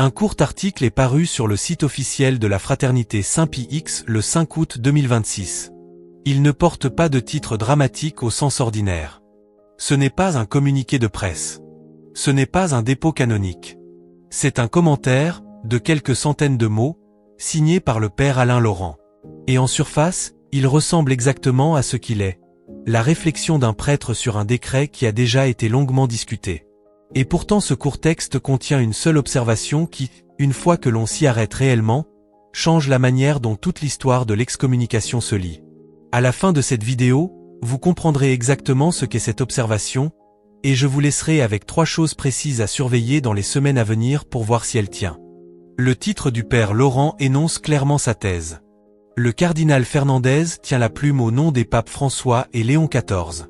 Un court article est paru sur le site officiel de la Fraternité Saint-Pie X le 5 août 2026. Il ne porte pas de titre dramatique au sens ordinaire. Ce n'est pas un communiqué de presse. Ce n'est pas un dépôt canonique. C'est un commentaire, de quelques centaines de mots, signé par le père Alain Laurent. Et en surface, il ressemble exactement à ce qu'il est. La réflexion d'un prêtre sur un décret qui a déjà été longuement discuté. Et pourtant ce court texte contient une seule observation qui, une fois que l'on s'y arrête réellement, change la manière dont toute l'histoire de l'excommunication se lit. À la fin de cette vidéo, vous comprendrez exactement ce qu'est cette observation, et je vous laisserai avec 3 choses précises à surveiller dans les semaines à venir pour voir si elle tient. Le titre du père Laurent énonce clairement sa thèse. Le cardinal Fernandez tient la plume au nom des papes François et Léon XIV.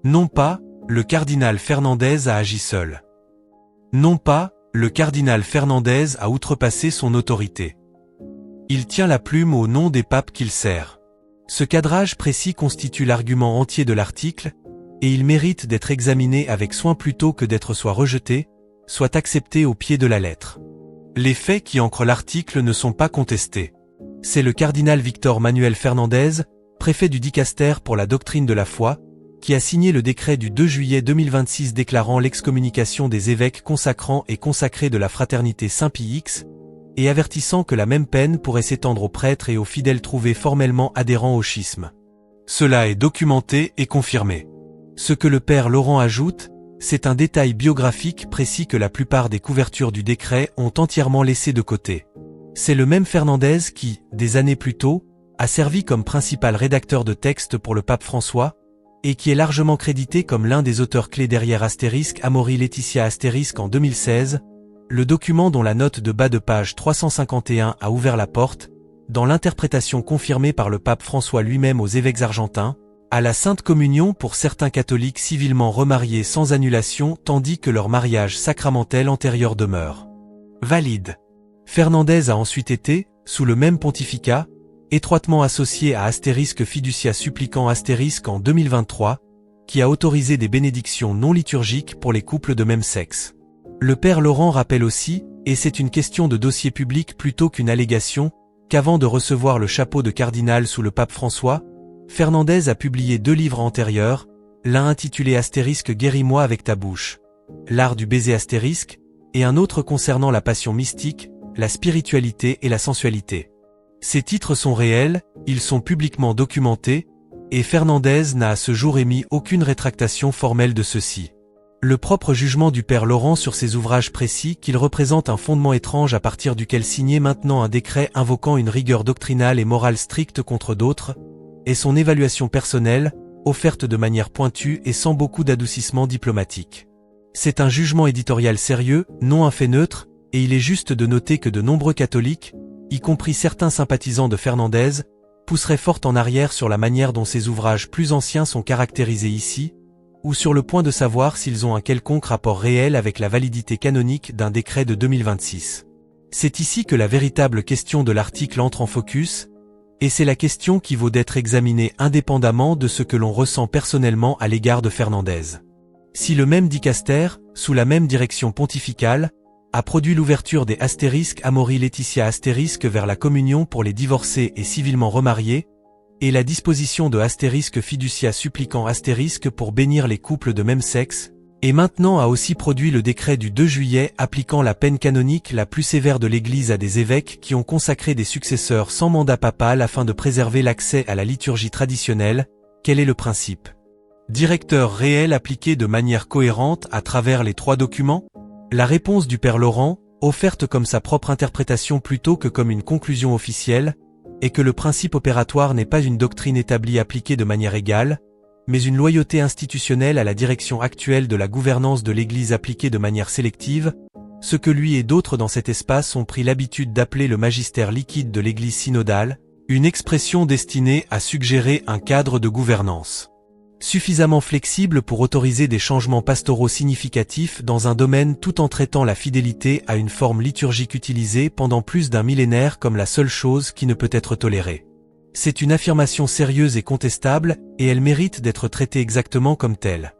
Non pas, le cardinal Fernandez a agi seul. Non pas, le cardinal Fernandez a outrepassé son autorité. Il tient la plume au nom des papes qu'il sert. Ce cadrage précis constitue l'argument entier de l'article, et il mérite d'être examiné avec soin plutôt que d'être soit rejeté, soit accepté au pied de la lettre. Les faits qui ancrent l'article ne sont pas contestés. C'est le cardinal Victor Manuel Fernandez, préfet du Dicaster pour la doctrine de la foi, qui a signé le décret du 2 juillet 2026 déclarant l'excommunication des évêques consacrants et consacrés de la Fraternité Saint-Pie X, et avertissant que la même peine pourrait s'étendre aux prêtres et aux fidèles trouvés formellement adhérents au schisme. Cela est documenté et confirmé. Ce que le père Laurent ajoute, c'est un détail biographique précis que la plupart des couvertures du décret ont entièrement laissé de côté. C'est le même Fernandez qui, des années plus tôt, a servi comme principal rédacteur de texte pour le pape François, et qui est largement crédité comme l'un des auteurs clés derrière Amoris Laetitia en 2016, le document dont la note de bas de page 351 a ouvert la porte, dans l'interprétation confirmée par le pape François lui-même aux évêques argentins, à la Sainte Communion pour certains catholiques civilement remariés sans annulation tandis que leur mariage sacramentel antérieur demeure valide. Fernandez a ensuite été, sous le même pontificat, étroitement associé à Fiducia Supplicans en 2023, qui a autorisé des bénédictions non liturgiques pour les couples de même sexe. Le père Laurent rappelle aussi, et c'est une question de dossier public plutôt qu'une allégation, qu'avant de recevoir le chapeau de cardinal sous le pape François, Fernandez a publié 2 livres antérieurs, l'un intitulé Guéris-moi avec ta bouche, l'art du baiser et un autre concernant la passion mystique, la spiritualité et la sensualité. Ces titres sont réels, ils sont publiquement documentés, et Fernandez n'a à ce jour émis aucune rétractation formelle de ceux-ci. Le propre jugement du père Laurent sur ces ouvrages précis qu'il représente un fondement étrange à partir duquel signer maintenant un décret invoquant une rigueur doctrinale et morale stricte contre d'autres, et son évaluation personnelle, offerte de manière pointue et sans beaucoup d'adoucissement diplomatique. C'est un jugement éditorial sérieux, non un fait neutre, et il est juste de noter que de nombreux catholiques, y compris certains sympathisants de Fernandez, pousseraient fort en arrière sur la manière dont ces ouvrages plus anciens sont caractérisés ici, ou sur le point de savoir s'ils ont un quelconque rapport réel avec la validité canonique d'un décret de 2026. C'est ici que la véritable question de l'article entre en focus, et c'est la question qui vaut d'être examinée indépendamment de ce que l'on ressent personnellement à l'égard de Fernandez. Si le même dicaster, sous la même direction pontificale, a produit l'ouverture des Amoris Laetitia vers la communion pour les divorcés et civilement remariés, et la disposition de Fiducia Supplicans pour bénir les couples de même sexe, et maintenant a aussi produit le décret du 2 juillet appliquant la peine canonique la plus sévère de l'Église à des évêques qui ont consacré des successeurs sans mandat papal afin de préserver l'accès à la liturgie traditionnelle, quel est le principe? Directeur réel appliqué de manière cohérente à travers les 3 documents? La réponse du père Laurent, offerte comme sa propre interprétation plutôt que comme une conclusion officielle, est que le principe opératoire n'est pas une doctrine établie appliquée de manière égale, mais une loyauté institutionnelle à la direction actuelle de la gouvernance de l'Église appliquée de manière sélective, ce que lui et d'autres dans cet espace ont pris l'habitude d'appeler le magistère liquide de l'Église synodale, une expression destinée à suggérer un cadre de gouvernance suffisamment flexible pour autoriser des changements pastoraux significatifs dans un domaine tout en traitant la fidélité à une forme liturgique utilisée pendant plus d'un millénaire comme la seule chose qui ne peut être tolérée. C'est une affirmation sérieuse et contestable, et elle mérite d'être traitée exactement comme telle.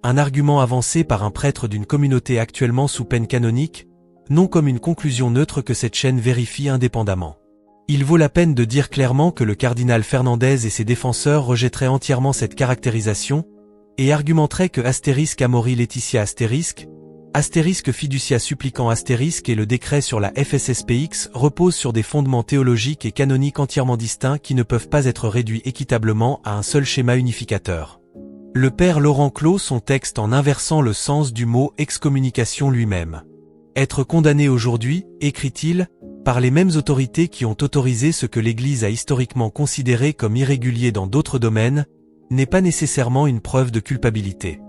Un argument avancé par un prêtre d'une communauté actuellement sous peine canonique, non comme une conclusion neutre que cette chaîne vérifie indépendamment. Il vaut la peine de dire clairement que le cardinal Fernandez et ses défenseurs rejetteraient entièrement cette caractérisation et argumenteraient que *Amoris Laetitia * fiducia supplicant * et le décret sur la FSSPX reposent sur des fondements théologiques et canoniques entièrement distincts qui ne peuvent pas être réduits équitablement à un seul schéma unificateur. Le père Laurent clôt son texte en inversant le sens du mot excommunication lui-même. Être condamné aujourd'hui, écrit-il, par les mêmes autorités qui ont autorisé ce que l'Église a historiquement considéré comme irrégulier dans d'autres domaines, n'est pas nécessairement une preuve de culpabilité.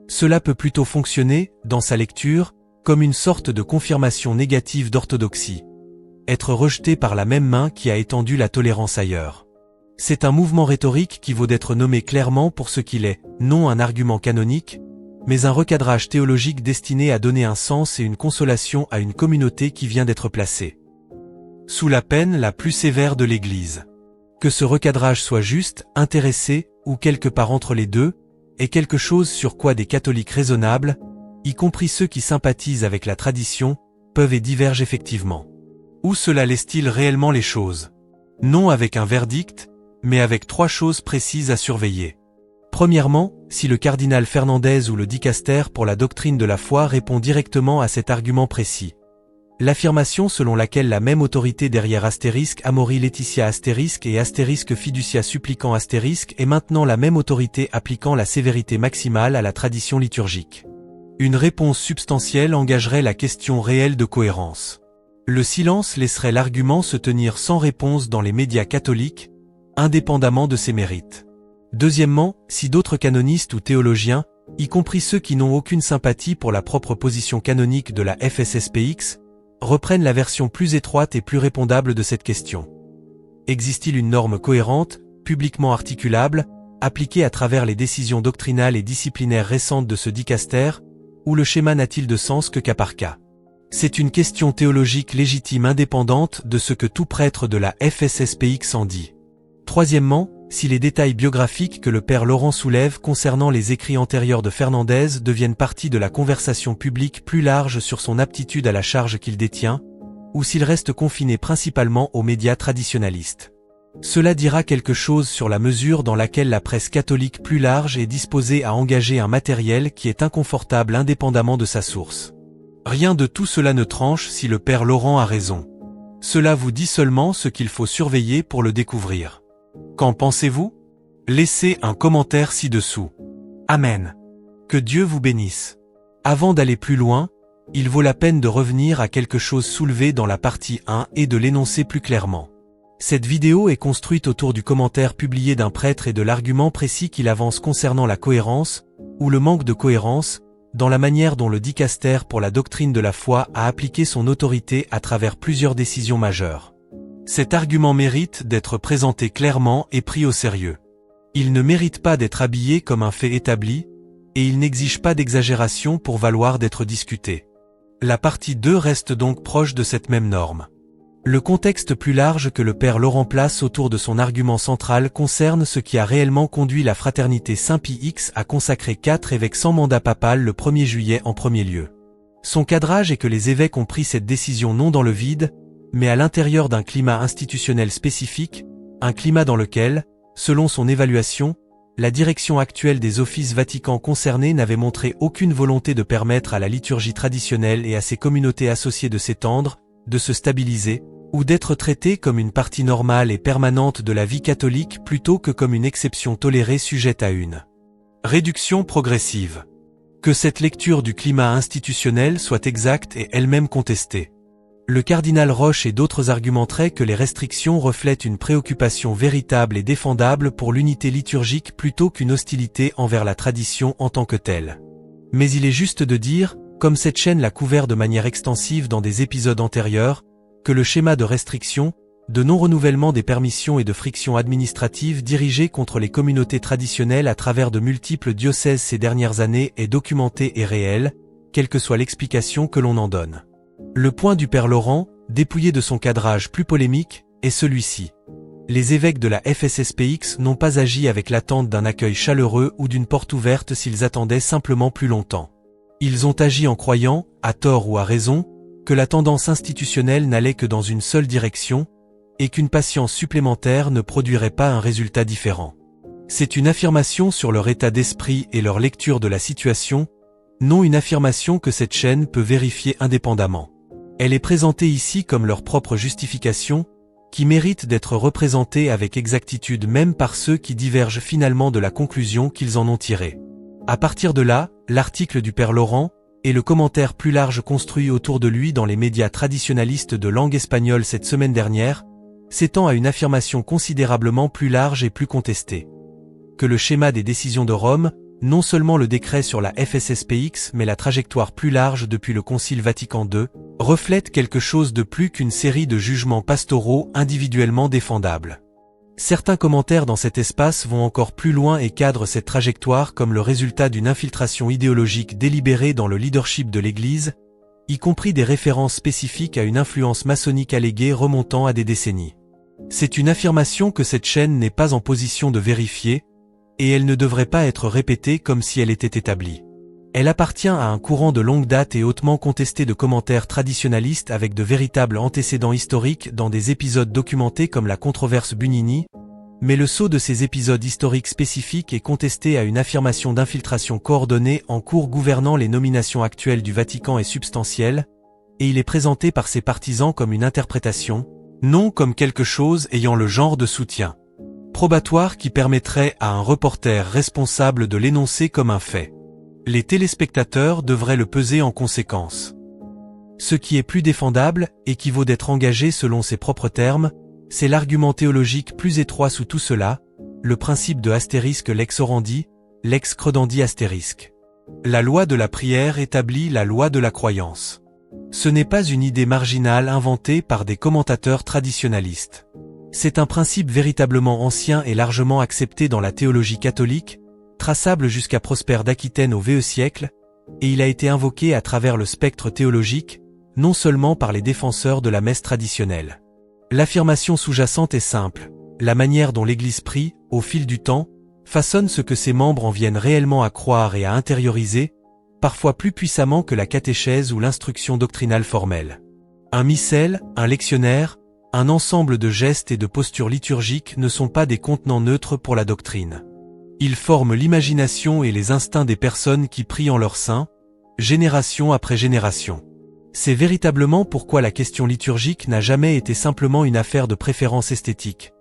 Cela peut plutôt fonctionner, dans sa lecture, comme une sorte de confirmation négative d'orthodoxie. Être rejeté par la même main qui a étendu la tolérance ailleurs. C'est un mouvement rhétorique qui vaut d'être nommé clairement pour ce qu'il est, non un argument canonique, mais un recadrage théologique destiné à donner un sens et une consolation à une communauté qui vient d'être placée sous la peine la plus sévère de l'Église. Que ce recadrage soit juste, intéressé, ou quelque part entre les deux, est quelque chose sur quoi des catholiques raisonnables, y compris ceux qui sympathisent avec la tradition, peuvent et divergent effectivement. Où cela laisse-t-il réellement les choses? Non avec un verdict, mais avec 3 choses précises à surveiller. Premièrement, si le cardinal Fernandez ou le dicaster pour la doctrine de la foi répond directement à cet argument précis. L'affirmation selon laquelle la même autorité derrière *Amoris Laetitia et * fiducia supplicant * est maintenant la même autorité appliquant la sévérité maximale à la tradition liturgique. Une réponse substantielle engagerait la question réelle de cohérence. Le silence laisserait l'argument se tenir sans réponse dans les médias catholiques, indépendamment de ses mérites. Deuxièmement, si d'autres canonistes ou théologiens, y compris ceux qui n'ont aucune sympathie pour la propre position canonique de la FSSPX, reprennent la version plus étroite et plus répondable de cette question. Existe-t-il une norme cohérente, publiquement articulable, appliquée à travers les décisions doctrinales et disciplinaires récentes de ce dicaster, ou le schéma n'a-t-il de sens que cas par cas? C'est une question théologique légitime indépendante de ce que tout prêtre de la FSSPX en dit. Troisièmement, si les détails biographiques que le père Laurent soulève concernant les écrits antérieurs de Fernandez deviennent partie de la conversation publique plus large sur son aptitude à la charge qu'il détient, ou s'il reste confiné principalement aux médias traditionalistes. Cela dira quelque chose sur la mesure dans laquelle la presse catholique plus large est disposée à engager un matériel qui est inconfortable indépendamment de sa source. Rien de tout cela ne tranche si le père Laurent a raison. Cela vous dit seulement ce qu'il faut surveiller pour le découvrir. Qu'en pensez-vous? Laissez un commentaire ci-dessous. Amen. Que Dieu vous bénisse. Avant d'aller plus loin, il vaut la peine de revenir à quelque chose soulevé dans la partie 1 et de l'énoncer plus clairement. Cette vidéo est construite autour du commentaire publié d'un prêtre et de l'argument précis qu'il avance concernant la cohérence, ou le manque de cohérence, dans la manière dont le dicaster pour la doctrine de la foi a appliqué son autorité à travers plusieurs décisions majeures. Cet argument mérite d'être présenté clairement et pris au sérieux. Il ne mérite pas d'être habillé comme un fait établi, et il n'exige pas d'exagération pour valoir d'être discuté. La partie 2 reste donc proche de cette même norme. Le contexte plus large que le père Laurent place autour de son argument central concerne ce qui a réellement conduit la fraternité Saint-Pie-X à consacrer 4 évêques sans mandat papal le 1er juillet en premier lieu. Son cadrage est que les évêques ont pris cette décision non dans le vide, mais à l'intérieur d'un climat institutionnel spécifique, un climat dans lequel, selon son évaluation, la direction actuelle des offices vaticans concernés n'avait montré aucune volonté de permettre à la liturgie traditionnelle et à ses communautés associées de s'étendre, de se stabiliser, ou d'être traitées comme une partie normale et permanente de la vie catholique plutôt que comme une exception tolérée sujette à une réduction progressive. Que cette lecture du climat institutionnel soit exacte et elle-même contestée. Le cardinal Roche et d'autres argumenteraient que les restrictions reflètent une préoccupation véritable et défendable pour l'unité liturgique plutôt qu'une hostilité envers la tradition en tant que telle. Mais il est juste de dire, comme cette chaîne l'a couvert de manière extensive dans des épisodes antérieurs, que le schéma de restriction, de non-renouvellement des permissions et de frictions administratives dirigées contre les communautés traditionnelles à travers de multiples diocèses ces dernières années est documenté et réel, quelle que soit l'explication que l'on en donne. Le point du père Laurent, dépouillé de son cadrage plus polémique, est celui-ci. Les évêques de la FSSPX n'ont pas agi avec l'attente d'un accueil chaleureux ou d'une porte ouverte s'ils attendaient simplement plus longtemps. Ils ont agi en croyant, à tort ou à raison, que la tendance institutionnelle n'allait que dans une seule direction, et qu'une patience supplémentaire ne produirait pas un résultat différent. C'est une affirmation sur leur état d'esprit et leur lecture de la situation, non une affirmation que cette chaîne peut vérifier indépendamment. Elle est présentée ici comme leur propre justification, qui mérite d'être représentée avec exactitude même par ceux qui divergent finalement de la conclusion qu'ils en ont tirée. À partir de là, l'article du Père Laurent, et le commentaire plus large construit autour de lui dans les médias traditionalistes de langue espagnole cette semaine dernière, s'étend à une affirmation considérablement plus large et plus contestée. Que le schéma des décisions de Rome, non seulement le décret sur la FSSPX mais la trajectoire plus large depuis le Concile Vatican II, reflète quelque chose de plus qu'une série de jugements pastoraux individuellement défendables. Certains commentaires dans cet espace vont encore plus loin et cadrent cette trajectoire comme le résultat d'une infiltration idéologique délibérée dans le leadership de l'Église, y compris des références spécifiques à une influence maçonnique alléguée remontant à des décennies. C'est une affirmation que cette chaîne n'est pas en position de vérifier, et elle ne devrait pas être répétée comme si elle était établie. Elle appartient à un courant de longue date et hautement contesté de commentaires traditionalistes avec de véritables antécédents historiques dans des épisodes documentés comme la controverse Bunini, mais le sceau de ces épisodes historiques spécifiques est contesté à une affirmation d'infiltration coordonnée en cours gouvernant les nominations actuelles du Vatican est substantiel, et il est présenté par ses partisans comme une interprétation, non comme quelque chose ayant le genre de soutien probatoire qui permettrait à un reporter responsable de l'énoncer comme un fait. Les téléspectateurs devraient le peser en conséquence. Ce qui est plus défendable, et qui vaut d'être engagé selon ses propres termes, c'est l'argument théologique plus étroit sous tout cela, le principe de astérisque lex orandi, lex credandi astérisque. La loi de la prière établit la loi de la croyance. Ce n'est pas une idée marginale inventée par des commentateurs traditionalistes. C'est un principe véritablement ancien et largement accepté dans la théologie catholique, traçable jusqu'à Prosper d'Aquitaine au VE siècle, et il a été invoqué à travers le spectre théologique, non seulement par les défenseurs de la messe traditionnelle. L'affirmation sous-jacente est simple, la manière dont l'Église prie, au fil du temps, façonne ce que ses membres en viennent réellement à croire et à intérioriser, parfois plus puissamment que la catéchèse ou l'instruction doctrinale formelle. Un missel, un lectionnaire, un ensemble de gestes et de postures liturgiques ne sont pas des contenants neutres pour la doctrine. Ils forment l'imagination et les instincts des personnes qui prient en leur sein, génération après génération. C'est véritablement pourquoi la question liturgique n'a jamais été simplement une affaire de préférence esthétique.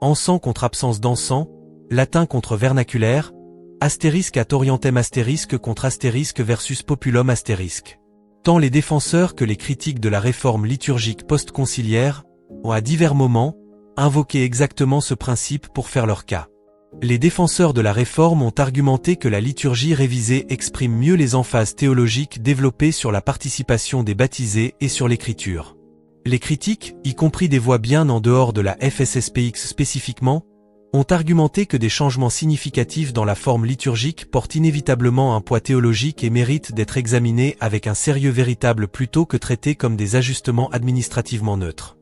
Encens contre absence d'encens, latin contre vernaculaire, astérisque ad orientem astérisque contre astérisque versus populum astérisque. Tant les défenseurs que les critiques de la réforme liturgique post-conciliaire ont à divers moments invoqué exactement ce principe pour faire leur cas. Les défenseurs de la réforme ont argumenté que la liturgie révisée exprime mieux les emphases théologiques développées sur la participation des baptisés et sur l'écriture. Les critiques, y compris des voix bien en dehors de la FSSPX spécifiquement, ont argumenté que des changements significatifs dans la forme liturgique portent inévitablement un poids théologique et méritent d'être examinés avec un sérieux véritable plutôt que traités comme des ajustements administrativement neutres.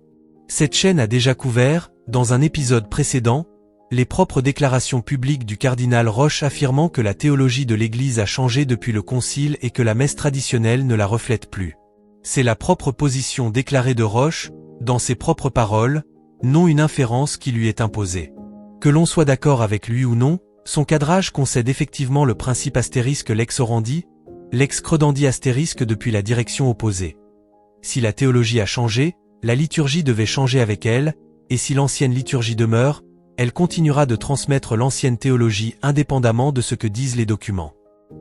Cette chaîne a déjà couvert, dans un épisode précédent, les propres déclarations publiques du cardinal Roche affirmant que la théologie de l'Église a changé depuis le Concile et que la messe traditionnelle ne la reflète plus. C'est la propre position déclarée de Roche, dans ses propres paroles, non une inférence qui lui est imposée. Que l'on soit d'accord avec lui ou non, son cadrage concède effectivement le principe astérisque lex orandi, lex credandi astérisque depuis la direction opposée. Si la théologie a changé, la liturgie devait changer avec elle, et si l'ancienne liturgie demeure, elle continuera de transmettre l'ancienne théologie indépendamment de ce que disent les documents.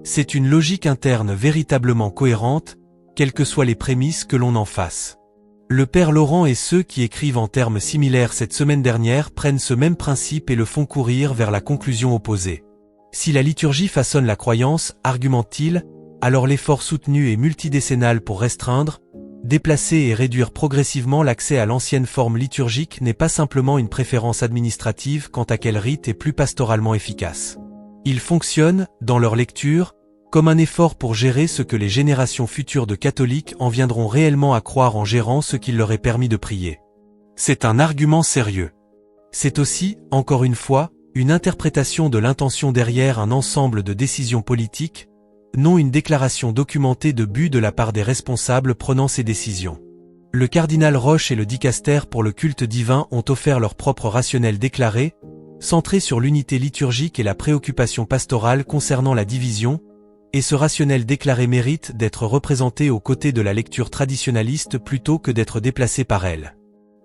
C'est une logique interne véritablement cohérente, quelles que soient les prémices que l'on en fasse. Le Père Laurent et ceux qui écrivent en termes similaires cette semaine dernière prennent ce même principe et le font courir vers la conclusion opposée. Si la liturgie façonne la croyance, argumente-t-il, alors l'effort soutenu et multidécennal pour restreindre, déplacer et réduire progressivement l'accès à l'ancienne forme liturgique n'est pas simplement une préférence administrative quant à quel rite est plus pastoralement efficace. Il fonctionne, dans leur lecture, comme un effort pour gérer ce que les générations futures de catholiques en viendront réellement à croire en gérant ce qu'il leur est permis de prier. C'est un argument sérieux. C'est aussi, encore une fois, une interprétation de l'intention derrière un ensemble de décisions politiques, non une déclaration documentée de but de la part des responsables prenant ces décisions. Le cardinal Roche et le dicaster pour le culte divin ont offert leur propre rationnel déclaré, centré sur l'unité liturgique et la préoccupation pastorale concernant la division, et ce rationnel déclaré mérite d'être représenté aux côtés de la lecture traditionnaliste plutôt que d'être déplacé par elle.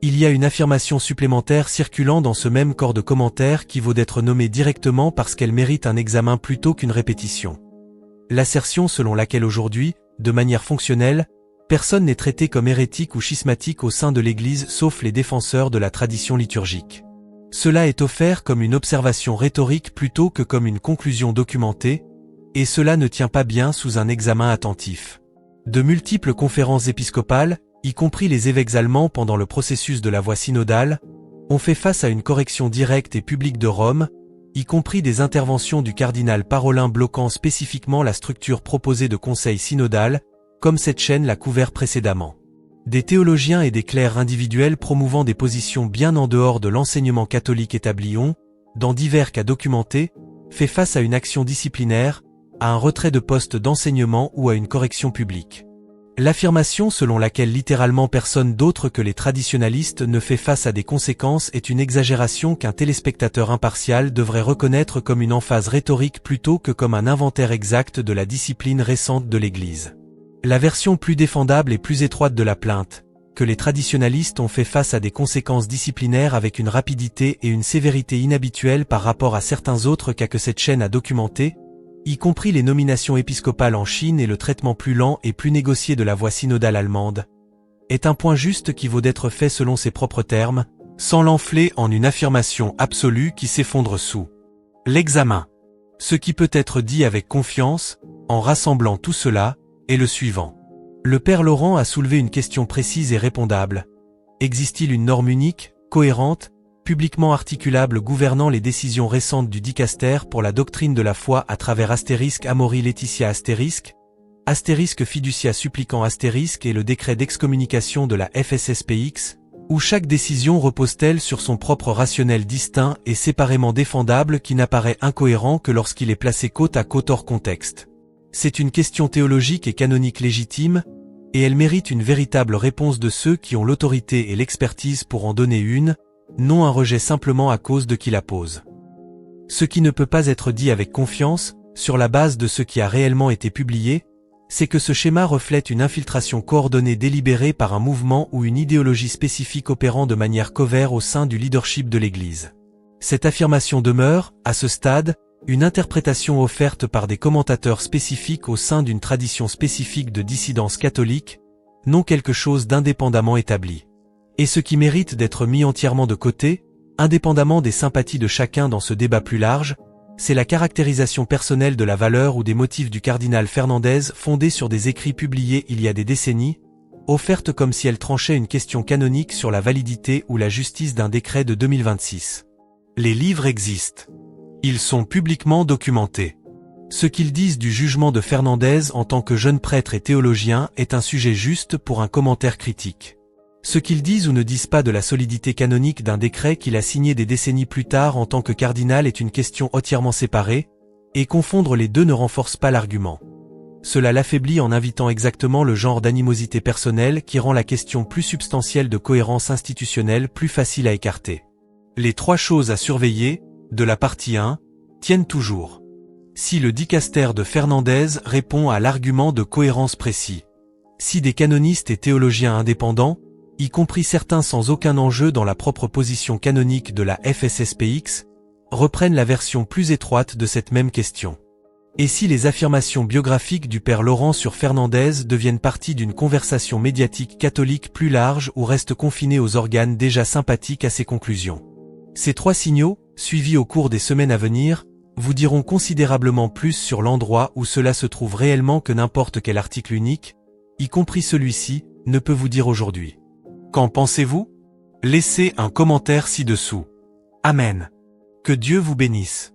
Il y a une affirmation supplémentaire circulant dans ce même corps de commentaires qui vaut d'être nommée directement parce qu'elle mérite un examen plutôt qu'une répétition. L'assertion selon laquelle aujourd'hui, de manière fonctionnelle, personne n'est traité comme hérétique ou schismatique au sein de l'Église sauf les défenseurs de la tradition liturgique. Cela est offert comme une observation rhétorique plutôt que comme une conclusion documentée, et cela ne tient pas bien sous un examen attentif. De multiples conférences épiscopales, y compris les évêques allemands pendant le processus de la voie synodale, ont fait face à une correction directe et publique de Rome, y compris des interventions du cardinal Parolin bloquant spécifiquement la structure proposée de conseil synodal, comme cette chaîne l'a couvert précédemment. Des théologiens et des clercs individuels promouvant des positions bien en dehors de l'enseignement catholique établi ont, dans divers cas documentés, fait face à une action disciplinaire, à un retrait de poste d'enseignement ou à une correction publique. L'affirmation selon laquelle littéralement personne d'autre que les traditionalistes ne fait face à des conséquences est une exagération qu'un téléspectateur impartial devrait reconnaître comme une emphase rhétorique plutôt que comme un inventaire exact de la discipline récente de l'Église. La version plus défendable et plus étroite de la plainte, que les traditionalistes ont fait face à des conséquences disciplinaires avec une rapidité et une sévérité inhabituelles par rapport à certains autres cas que cette chaîne a documentés, y compris les nominations épiscopales en Chine et le traitement plus lent et plus négocié de la voie synodale allemande, est un point juste qui vaut d'être fait selon ses propres termes, sans l'enfler en une affirmation absolue qui s'effondre sous l'examen. Ce qui peut être dit avec confiance, en rassemblant tout cela, est le suivant. Le Père Laurent a soulevé une question précise et répondable. Existe-t-il une norme unique, cohérente, publiquement articulable gouvernant les décisions récentes du dicaster pour la doctrine de la foi à travers Amori Laetitia Fiducia Suppliquant et le décret d'excommunication de la FSSPX, où chaque décision repose-t-elle sur son propre rationnel distinct et séparément défendable qui n'apparaît incohérent que lorsqu'il est placé côte à côte hors contexte. C'est une question théologique et canonique légitime, et elle mérite une véritable réponse de ceux qui ont l'autorité et l'expertise pour en donner une, non un rejet simplement à cause de qui la pose. Ce qui ne peut pas être dit avec confiance, sur la base de ce qui a réellement été publié, c'est que ce schéma reflète une infiltration coordonnée délibérée par un mouvement ou une idéologie spécifique opérant de manière covert au sein du leadership de l'Église. Cette affirmation demeure, à ce stade, une interprétation offerte par des commentateurs spécifiques au sein d'une tradition spécifique de dissidence catholique, non quelque chose d'indépendamment établi. Et ce qui mérite d'être mis entièrement de côté, indépendamment des sympathies de chacun dans ce débat plus large, c'est la caractérisation personnelle de la valeur ou des motifs du cardinal Fernandez fondée sur des écrits publiés il y a des décennies, offerte comme si elle tranchait une question canonique sur la validité ou la justice d'un décret de 2026. Les livres existent. Ils sont publiquement documentés. Ce qu'ils disent du jugement de Fernandez en tant que jeune prêtre et théologien est un sujet juste pour un commentaire critique. Ce qu'ils disent ou ne disent pas de la solidité canonique d'un décret qu'il a signé des décennies plus tard en tant que cardinal est une question entièrement séparée, et confondre les deux ne renforce pas l'argument. Cela l'affaiblit en invitant exactement le genre d'animosité personnelle qui rend la question plus substantielle de cohérence institutionnelle plus facile à écarter. Les trois choses à surveiller, de la partie 1, tiennent toujours. Si le dicaster de Fernandez répond à l'argument de cohérence précis. Si des canonistes et théologiens indépendants, y compris certains sans aucun enjeu dans la propre position canonique de la FSSPX, reprennent la version plus étroite de cette même question. Et si les affirmations biographiques du Père Laurent sur Fernandez deviennent partie d'une conversation médiatique catholique plus large ou restent confinées aux organes déjà sympathiques à ses conclusions. Ces trois signaux, suivis au cours des semaines à venir, vous diront considérablement plus sur l'endroit où cela se trouve réellement que n'importe quel article unique, y compris celui-ci, ne peut vous dire aujourd'hui. Qu'en pensez-vous? Laissez un commentaire ci-dessous. Amen. Que Dieu vous bénisse.